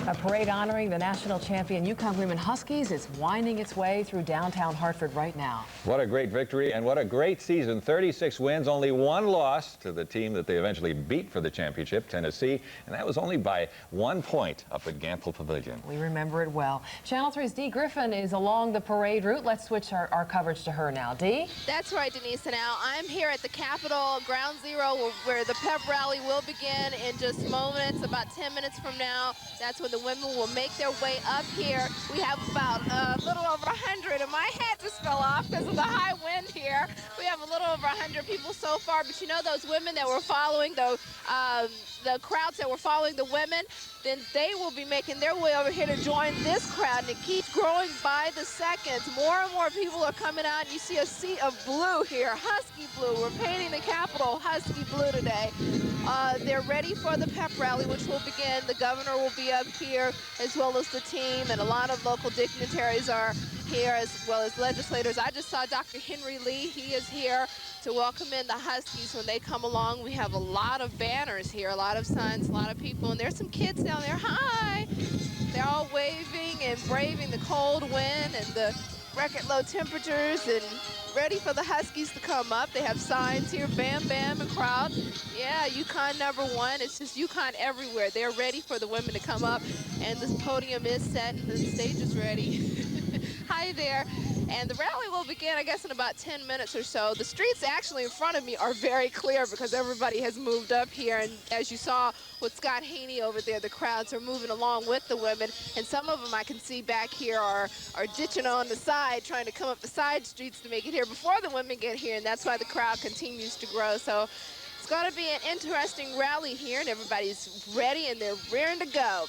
A parade honoring the national champion UConn women Huskies is winding its way through downtown Hartford right now. What a great victory and what a great season. 36 wins, only one loss to the team that they eventually beat for the championship, Tennessee, and that was only by 1 point up at Gamble Pavilion. We remember it well. Channel 3's Dee Griffin is along the parade route. Let's switch our coverage to her now. Dee? That's right, Denise. And now I'm here at the Capitol Ground Zero where the pep rally will begin in just moments, about 10 minutes from now. That's when the women will make their way up here. We have about a little over 100, and my hat just fell off because of the high wind here. We have a little over 100 people so far, but you know those women that were following the crowds that were following the women, then they will be making their way over here to join this crowd, and it keeps growing by the seconds. More and more people are coming out, and you see a sea of blue here, husky blue. We're painting the Capitol husky blue today. They're ready for the pep rally, which will begin. The governor will be up here, as well as the team, and a lot of local dignitaries are here, as well as legislators. I just saw Dr. Henry Lee. He is here to welcome in the Huskies when they come along. We have a lot of banners here, a lot of signs, a lot of people, and there's some kids down there. Hi! They're all waving and braving the cold wind and the record low temperatures and ready for the Huskies to come up. They have signs here, bam, bam, and crowd. Yeah, UConn #1. It's just UConn everywhere. They're ready for the women to come up, and this podium is set and the stage is ready. Hi there. And the rally will begin, I guess, in about 10 minutes or so. The streets actually in front of me are very clear because everybody has moved up here. And as you saw with Scott Haney over there, the crowds are moving along with the women. And some of them I can see back here are ditching on the side, trying to come up the side streets to make it here before the women get here. And that's why the crowd continues to grow. So it's going to be an interesting rally here, and everybody's ready and they're rearing to go.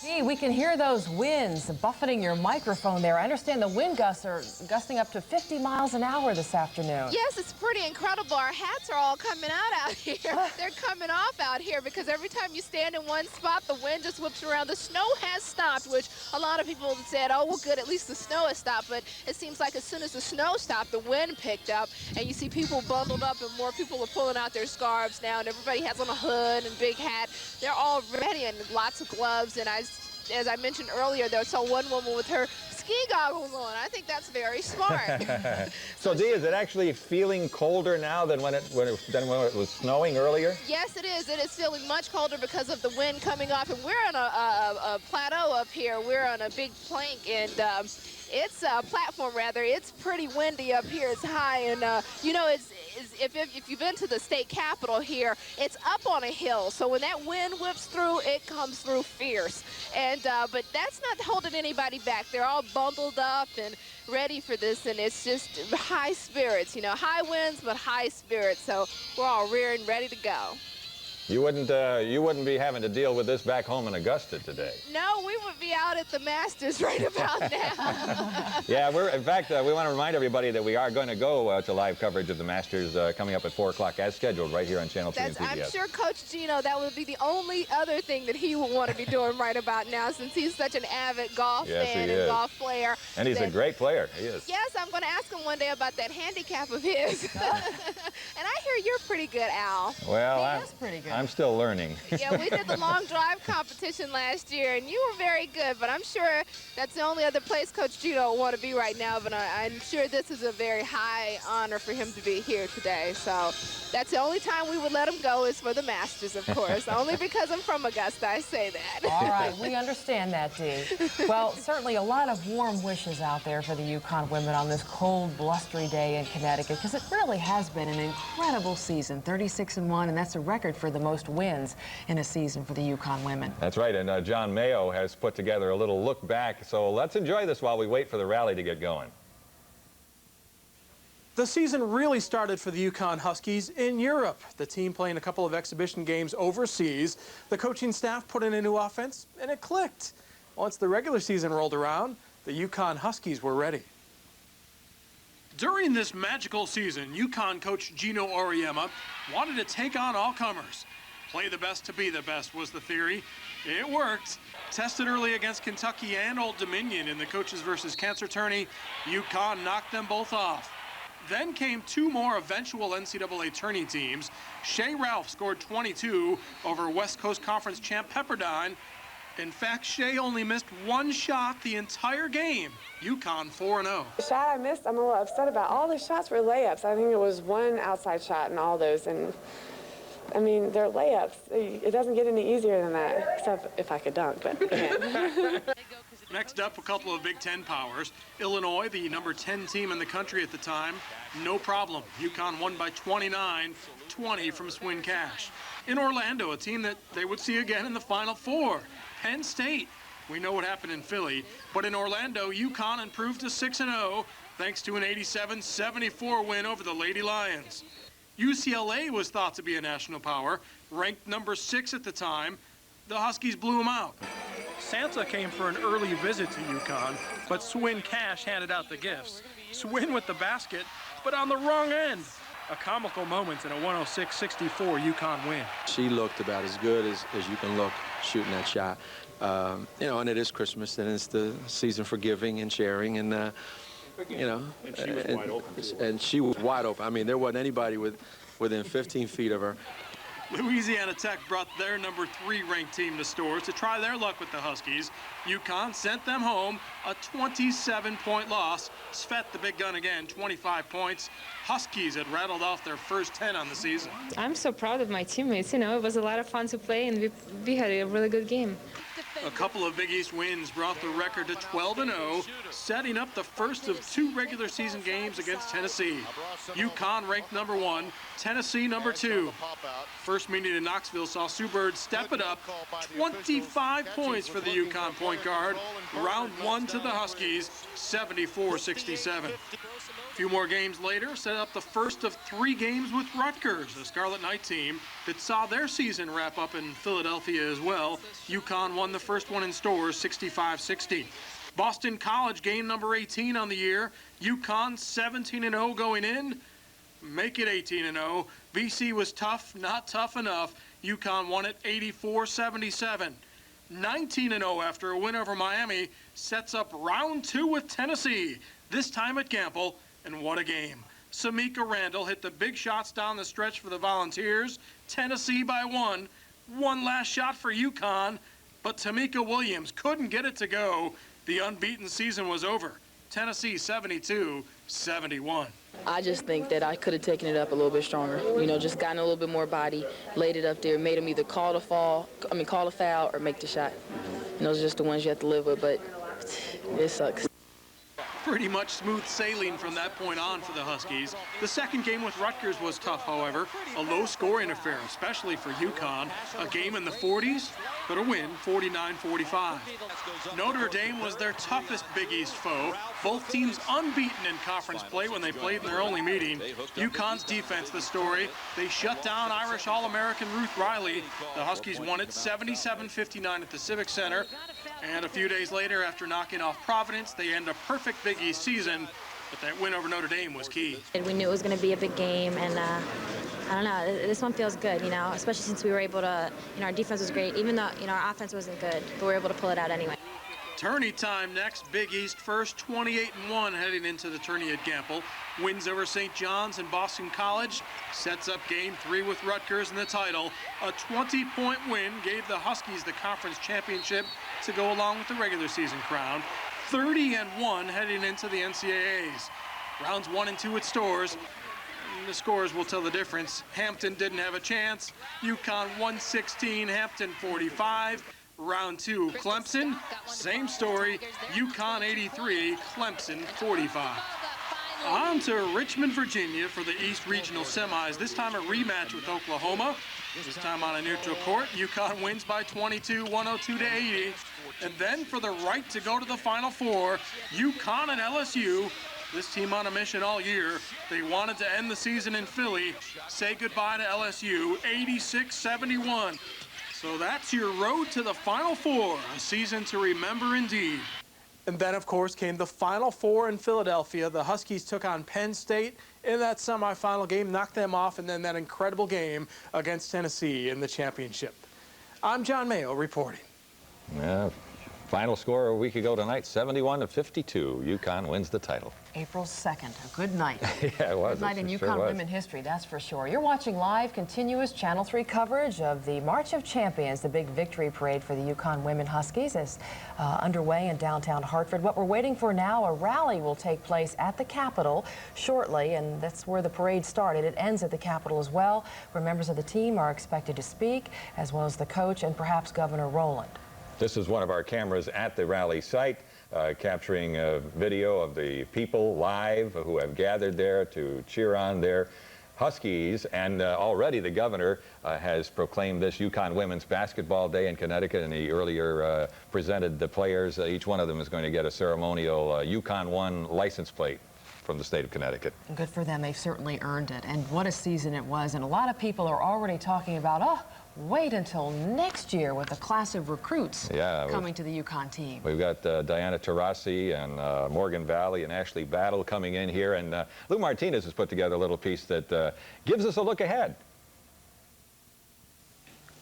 Dee, we can hear those winds buffeting your microphone there. I understand the wind gusts are gusting up to 50 miles an hour this afternoon. Yes, it's pretty incredible. Our hats are all coming out here. They're coming off out here because every time you stand in one spot, the wind just whips around. The snow has stopped, which a lot of people said, oh, well, good, at least the snow has stopped. But it seems like as soon as the snow stopped, the wind picked up, and you see people bundled up, and more people are pulling out their scarves now, and everybody has on a hood and big hat. They're all ready, and lots of gloves, and as I mentioned earlier, I saw one woman with her ski goggles on. I think that's very smart. So, Dee, is it actually feeling colder now than when it was snowing earlier? Yes, it is. It is feeling much colder because of the wind coming off. And we're on a plateau up here. We're on a big plank, and it's a platform, rather. It's pretty windy up here. It's high, and you know, if you've been to the state capitol here, it's up on a hill. So when that wind whips through, it comes through fierce. And but that's not holding anybody back. They're all bundled up and ready for this, and it's just high spirits. You know, high winds, but high spirits. So we're all rearing, ready to go. You wouldn't be having to deal with this back home in Augusta today. No, we would be out at the Masters right about now. Yeah, in fact, we want to remind everybody that we are going to go to live coverage of the Masters coming up at 4 o'clock as scheduled right here on Channel 3 and PBS. I'm sure Coach Gino, that would be the only other thing that he would want to be doing right about now, since he's such an avid golf fan and golf player. And he's a great player. He is. Yes, I'm going to ask him one day about that handicap of his. And I hear you're pretty good, Al. Well, That's pretty good. I'm still learning. Yeah, we did the long drive competition last year, and you were very good, but I'm sure that's the only other place Coach Gino will want to be right now, but I'm sure this is a very high honor for him to be here today. So that's the only time we would let him go is for the Masters, of course. Only because I'm from Augusta, I say that. All right, we understand that, Dee. Well, certainly a lot of warm wishes out there for the UConn women on this cold, blustery day in Connecticut, because it really has been an incredible season, 36-1, and that's a record for the most wins in a season for the UConn women. That's right, and John Mayo has put together a little look back, so let's enjoy this while we wait for the rally to get going. The season really started for the UConn Huskies in Europe. The team playing a couple of exhibition games overseas. The coaching staff put in a new offense, and it clicked. Once the regular season rolled around, the UConn Huskies were ready. During this magical season, UConn coach Gino Auriemma wanted to take on all comers. Play the best to be the best was the theory. It worked. Tested early against Kentucky and Old Dominion in the Coaches versus Cancer tourney, UConn knocked them both off. Then came two more eventual NCAA tourney teams. Shea Ralph scored 22 over West Coast Conference champ Pepperdine, In fact, Shea only missed one shot the entire game. UConn 4-0. The shot I missed, I'm a little upset about. All the shots were layups. I think it was one outside shot in all those, and I mean, they're layups. It doesn't get any easier than that, except if I could dunk, but I can't. Next up, a couple of Big Ten powers. Illinois, the number 10 team in the country at the time, no problem. UConn won by 29-20 from Swin Cash. In Orlando, a team that they would see again in the Final Four, Penn State. We know what happened in Philly, but in Orlando, UConn improved to 6-0 thanks to an 87-74 win over the Lady Lions. UCLA was thought to be a national power, ranked number 6 at the time. The Huskies blew them out. Santa came for an early visit to UConn, but Swin Cash handed out the gifts. Swin with the basket, but on the wrong end. A comical moment in a 106-64 UConn win. She looked about as good as you can look shooting that shot. You know, and it is Christmas, and it's the season for giving and sharing, and you know, and she was wide open. And she was wide open. I mean, there wasn't anybody within 15 feet of her. Louisiana Tech brought their number 3 ranked team to Storrs to try their luck with the Huskies. UConn sent them home, a 27-point loss. Svet, the big gun again, 25 points. Huskies had rattled off their first 10 on the season. I'm so proud of my teammates. You know, it was a lot of fun to play, and we had a really good game. A couple of Big East wins brought the record to 12-0, setting up the first of 2 regular season games against Tennessee. UConn ranked number 1, Tennessee number 2. First meeting in Knoxville saw Sue Bird step it up, 25 points for the UConn point guard. Round 1 to the Huskies, 74-67. A few more games later set up the first of 3 games with Rutgers, a Scarlet Knight team that saw their season wrap up in Philadelphia as well. UConn won the first one in Storrs, 65-60. Boston College game number 18 on the year. UConn 17-0 going in. Make it 18-0. BC was tough, not tough enough. UConn won it 84-77. 19-0 after a win over Miami sets up round 2 with Tennessee, this time at Gamble, and what a game. Samika Randall hit the big shots down the stretch for the Volunteers. Tennessee by 1. One last shot for UConn, but Tamika Williams couldn't get it to go. The unbeaten season was over. Tennessee 72-71. I just think that I could have taken it up a little bit stronger. You know, just gotten a little bit more body, laid it up there, made them either call a foul or make the shot. And those are just the ones you have to live with, but it sucks. Pretty much smooth sailing from that point on for the Huskies. The second game with Rutgers was tough, however. A low-scoring affair, especially for UConn. A game in the 40s, but a win, 49-45. Notre Dame was their toughest Big East foe. Both teams unbeaten in conference play when they played in their only meeting. UConn's defense, the story. They shut down Irish All-American Ruth Riley. The Huskies won it 77-59 at the Civic Center. And a few days later, after knocking off Providence, they end a perfect Big East season. But that win over Notre Dame was key. We knew it was going to be a big game, and I don't know, this one feels good, you know, especially since we were able to, you know, our defense was great, even though, you know, our offense wasn't good, but we were able to pull it out anyway. Tourney time next. Big East first, 28-1 heading into the tourney at Gamble. Wins over St. John's and Boston College. Sets up game 3 with Rutgers in the title. A 20-point win gave the Huskies the conference championship to go along with the regular season crown. 30-1 heading into the NCAAs. Rounds 1 and 2 at Storrs. The scores will tell the difference. Hampton didn't have a chance. UConn 116, Hampton 45. Round 2, Clemson, same story. UConn 83, Clemson 45. On to Richmond, Virginia for the East Regional Semis. This time a rematch with Oklahoma. This time on a neutral court. UConn wins by 22, 102-80. And then for the right to go to the Final Four, UConn and LSU. This team on a mission all year. They wanted to end the season in Philly. Say goodbye to LSU, 86-71. So that's your road to the Final Four, a season to remember indeed. And then, of course, came the Final Four in Philadelphia. The Huskies took on Penn State in that semifinal game, knocked them off, and then that incredible game against Tennessee in the championship. I'm John Mayo reporting. Yeah, Final score a week ago tonight, 71-52. UConn wins the title. April 2nd, a good night. Yeah, it was. Good night in UConn women history, that's for sure. You're watching live, continuous Channel 3 coverage of the March of Champions, the big victory parade for the UConn women Huskies is underway in downtown Hartford. What we're waiting for now, a rally will take place at the Capitol shortly, and that's where the parade started. It ends at the Capitol as well, where members of the team are expected to speak, as well as the coach and perhaps Governor Rowland. This is one of our cameras at the rally site, capturing a video of the people live who have gathered there to cheer on their Huskies. And already the governor has proclaimed this UConn Women's Basketball Day in Connecticut, and he earlier presented the players. Each one of them is going to get a ceremonial UConn 1 license plate from the state of Connecticut. Good for them. They've certainly earned it. And what a season it was. And a lot of people are already talking about, oh, wait until next year with a class of recruits coming to the UConn team. We've got Diana Taurasi and Morgan Valley and Ashley Battle coming in here. And Lou Martinez has put together a little piece that gives us a look ahead.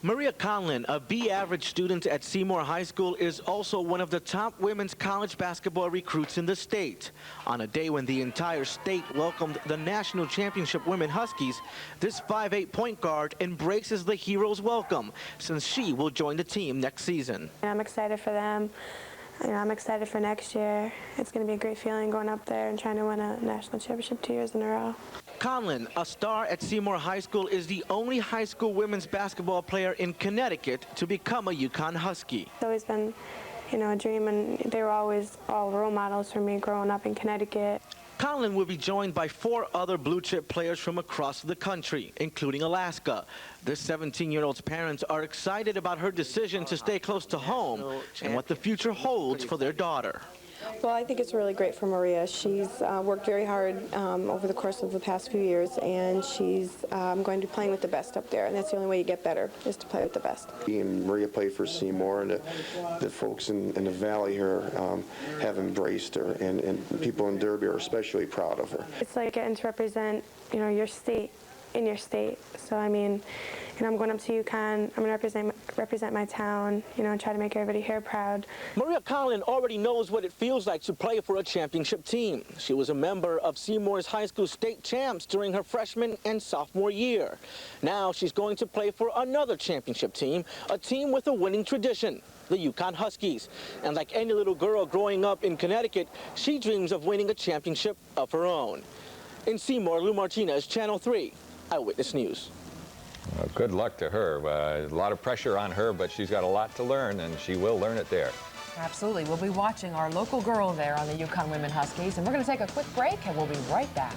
Maria Conlin, a B-average student at Seymour High School, is also one of the top women's college basketball recruits in the state. On a day when the entire state welcomed the national championship women Huskies, this 5'8" point guard embraces the hero's welcome, since she will join the team next season. I'm excited for them. I'm excited for next year. It's going to be a great feeling going up there and trying to win a national championship 2 years in a row. Conlin, a star at Seymour High School, is the only high school women's basketball player in Connecticut to become a UConn Husky. It's always been, a dream, and they were always all role models for me growing up in Connecticut. Conlin will be joined by 4 other blue-chip players from across the country, including Alaska. This 17-year-old's parents are excited about her decision to stay close to home and what the future holds for their daughter. Well, I think it's really great for Maria. She's worked very hard over the course of the past few years, and she's going to be playing with the best up there, and that's the only way you get better, is to play with the best. And Maria played for Seymour, and the folks in the Valley here have embraced her, and people in Derby are especially proud of her. It's like getting to represent, your state in your state. So, I'm going up to UConn. I'm going to represent my town, and try to make everybody here proud. Maria Conlin already knows what it feels like to play for a championship team. She was a member of Seymour's high school state champs during her freshman and sophomore year. Now she's going to play for another championship team, a team with a winning tradition, the UConn Huskies. And like any little girl growing up in Connecticut, she dreams of winning a championship of her own. In Seymour, Lou Martinez, Channel 3, Eyewitness News. Well, good luck to her. A lot of pressure on her, but she's got a lot to learn, and she will learn it there. Absolutely. We'll be watching our local girl there on the UConn Women Huskies, and we're going to take a quick break, and we'll be right back.